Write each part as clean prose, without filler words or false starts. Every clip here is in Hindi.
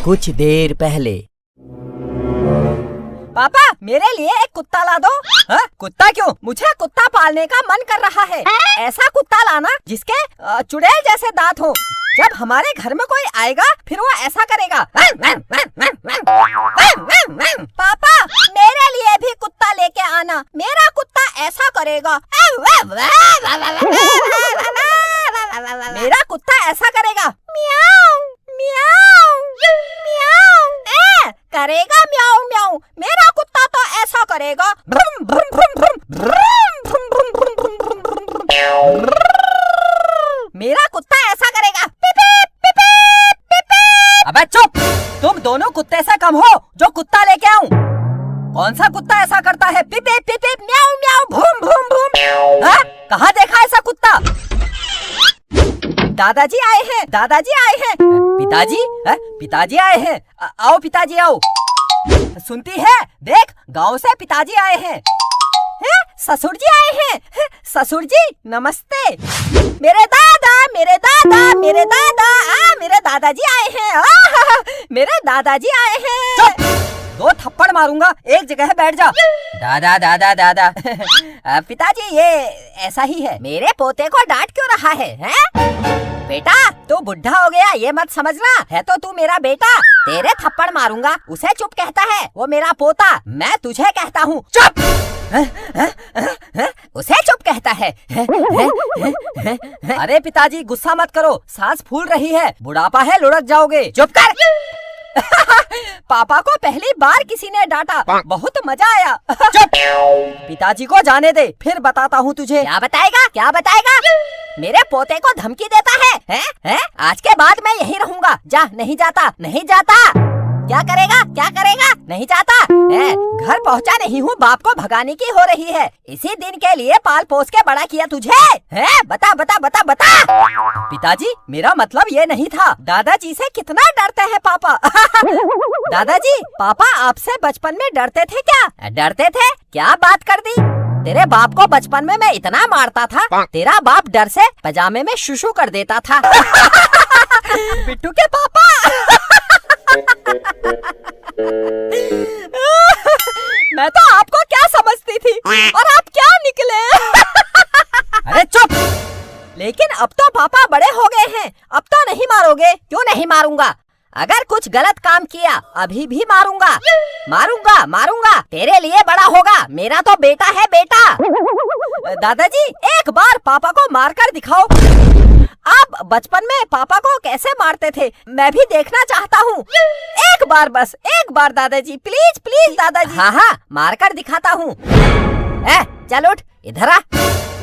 कुछ देर पहले। पापा मेरे लिए एक कुत्ता ला दो। हाँ? कुत्ता क्यों? मुझे कुत्ता पालने का मन कर रहा है। ऐसा कुत्ता लाना जिसके चुड़ैल जैसे दांत हो। जब हमारे घर में कोई आएगा फिर वो ऐसा करेगा। पापा मेरे लिए भी कुत्ता लेके आना। मेरा कुत्ता ऐसा करेगा। मेरा कुत्ता ऐसा करेगा। म्याऊ म्याऊ म्याऊ करेगा म्याऊ म्याऊ। मेरा कुत्ता तो ऐसा करेगा। भ्रम भ्रम भ्रम भ्रम भ्रम भ्रम भ्रम भ्रम भ्रम भ्रम। मेरा कुत्ता ऐसा करेगा। पिपीप पिपीप पिपीप। अबे चुप! तुम दोनों कुत्ते से कम हो जो कुत्ता लेके आऊं। कौन सा कुत्ता ऐसा करता है? पिपीप पिपीप म्याऊ म्याऊ भूम भूम भूम। हाँ? कहाँ देखा ऐसा कुत्ता? दादाजी आए हैं। दादाजी आए हैं। पिताजी? पिताजी आए हैं। आओ पिताजी आओ। सुनती है? देख गांव से पिताजी आए हैं। ससुर जी आए हैं। ससुर जी नमस्ते। मेरे दादा मेरे दादा मेरे दादा मेरे दादाजी आए हैं। मेरे दादाजी आए हैं। दो थप्पड़ मारूंगा, एक जगह बैठ जा। दादा दादा दादा। पिताजी ये ऐसा ही है। मेरे पोते को डांट क्यों रहा है? बेटा तू बुढ़ा हो गया ये मत समझना। है तो तू मेरा बेटा। तेरे थप्पड़ मारूंगा। उसे चुप कहता है, वो मेरा पोता। मैं तुझे कहता हूँ चुप। उसे चुप कहता है। अरे पिताजी गुस्सा मत करो, सांस फूल रही है, बुढ़ापा है, लुढ़क जाओगे। चुप कर। पापा को पहली बार किसी ने डांटा, बहुत मजा आया। चुप! पिताजी को जाने दे, फिर बताता हूँ तुझे। क्या बताएगा? क्या बताएगा? मेरे पोते को धमकी देता है? हैं? आज के बाद मैं यहीं रहूंगा। जा। नहीं जाता, नहीं जाता। क्या करेगा? क्या करेगा? नहीं जाता। घर पहुंचा नहीं हूँ, बाप को भगाने की हो रही है। इसी दिन के लिए पाल पोस के बड़ा किया तुझे। बता बता बता बता। पिताजी मेरा मतलब ये नहीं था। दादाजी से कितना डरते हैं पापा। दादाजी पापा आपसे बचपन में डरते थे क्या? डरते थे? क्या बात कर दी। तेरे बाप को बचपन में मैं इतना मारता था, तेरा बाप डर से पजामे में शुशु कर देता था। बिट्टू के पापा। मैं तो आपको क्या समझती थी और आप क्या निकले। अरे चुप! लेकिन अब तो पापा बड़े हो गए हैं, अब तो नहीं मारोगे? क्यों नहीं मारूंगा? अगर कुछ गलत काम किया अभी भी मारूंगा। मारूंगा मारूंगा। तेरे लिए बड़ा होगा, मेरा तो बेटा है बेटा। दादाजी एक बार पापा को मारकर दिखाओ। आप बचपन में पापा को कैसे मारते थे मैं भी देखना चाहता हूँ। एक बार, बस एक बार दादाजी, प्लीज प्लीज दादाजी। हाँ हाँ मारकर दिखाता हूँ। चल उठ, इधर आ,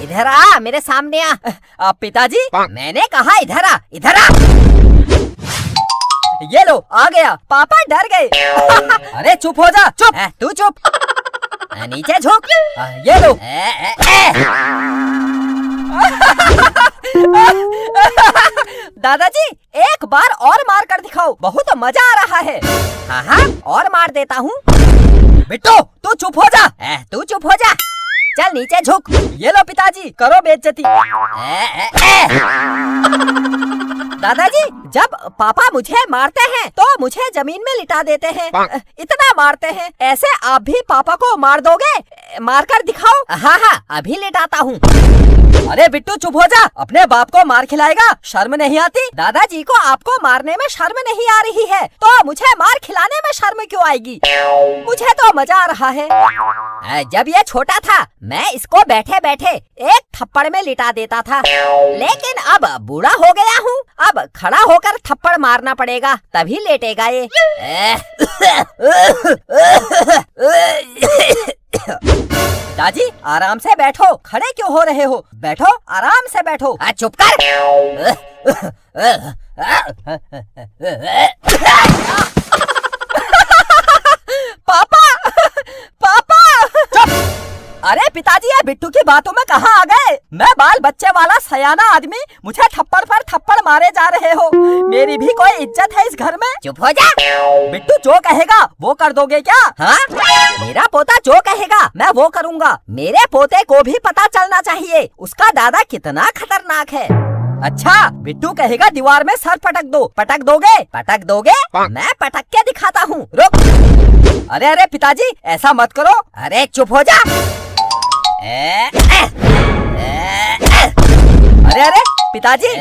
इधर आ, मेरे सामने आ। पिताजी मैंने कहा इधर आ, इधर आ। ये लो आ गया। पापा डर गए। अरे चुप हो जा। चुप! तू चुप। नीचे झुक। ये लो। दादाजी एक बार और मार कर दिखाओ, बहुत मजा आ रहा है। हाँ हाँ और मार देता हूँ। बिट्टू तू चुप हो जा। तू चुप हो जा। चल नीचे झुक। ये लो पिताजी, करो बेइज्जती। दादाजी जब पापा मुझे मारते हैं तो मुझे जमीन में लिटा देते हैं, इतना मारते हैं। ऐसे आप भी पापा को मार दोगे? मार कर दिखाओ। हाँ हाँ अभी लिटाता हूँ। अरे बिट्टू चुप हो जा, अपने बाप को मार खिलाएगा, शर्म नहीं आती? दादाजी को आपको मारने में शर्म नहीं आ रही है तो मुझे मार खिलाने में शर्म क्यों आएगी? मुझे तो मजा आ रहा है। जब ये छोटा था मैं इसको बैठे बैठे एक थप्पड़ में लिटा देता था, लेकिन अब बूढ़ा हो गया हूँ, अब खड़ा होकर थप्पड़ मारना पड़ेगा तभी लेटेगा ये। दादी आराम से बैठो, खड़े क्यों हो रहे हो? बैठो, आराम से बैठो। चुप कर। पापा पापा। अरे पिताजी ये बिट्टू की बातों में कहाँ आ गए? मैं बाल बच्चे वाला सयाना आदमी, मुझे थप्पड़ पर थप्पड़ मारे जा रहे हो। मेरी भी कोई इज्जत है इस घर में? चुप हो जा। बिट्टू जो कहेगा वो कर दोगे क्या? हाँ? मेरा पोता जो कहेगा मैं वो करूँगा। मेरे पोते को भी पता चलना चाहिए उसका दादा कितना खतरनाक है। अच्छा, बिट्टू कहेगा दीवार में सर पटक दो, पटक दोगे? पटक दोगे? मैं पटक के दिखाता हूँ, रुक। अरे अरे पिताजी, ऐसा मत करो। अरे चुप हो जा। अरे अरे पिताजी,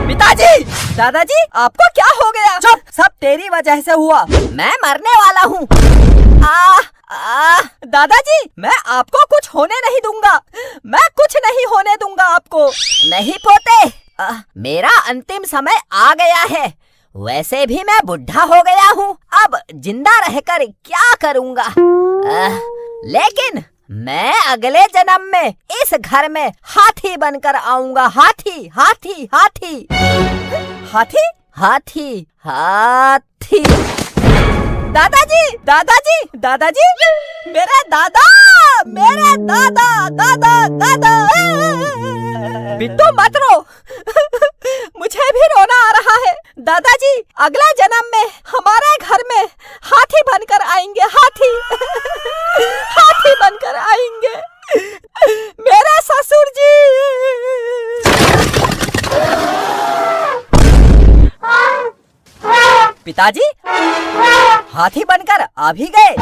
पिताजी, दादाजी आपको क्या हो गया? चुप, सब तेरी वजह से हुआ। मैं मरने वाला हूँ। दादाजी, मैं आपको कुछ होने नहीं दूंगा, मैं कुछ नहीं होने दूंगा आपको। नहीं पोते, मेरा अंतिम समय आ गया है। वैसे भी मैं बुढ़ा हो गया हूँ, अब जिंदा रहकर क्या करूँगा। लेकिन मैं अगले जन्म में इस घर में हाथी बनकर आऊँगा। हाथी हाथी हाथी हाथी हाथी हाथी। दादाजी, दादाजी, दादाजी, मेरे दादा, मेरे दादा, दादा, दादा। बिट्टू मत रो, मुझे भी रोना आ रहा है। दादाजी अगले जन्म में हमारे घर में हाथी बनकर आएंगे। हाथी हाथी बनकर आएंगे मेरे ससुर जी। पिताजी हाथी बनकर आ भी गए।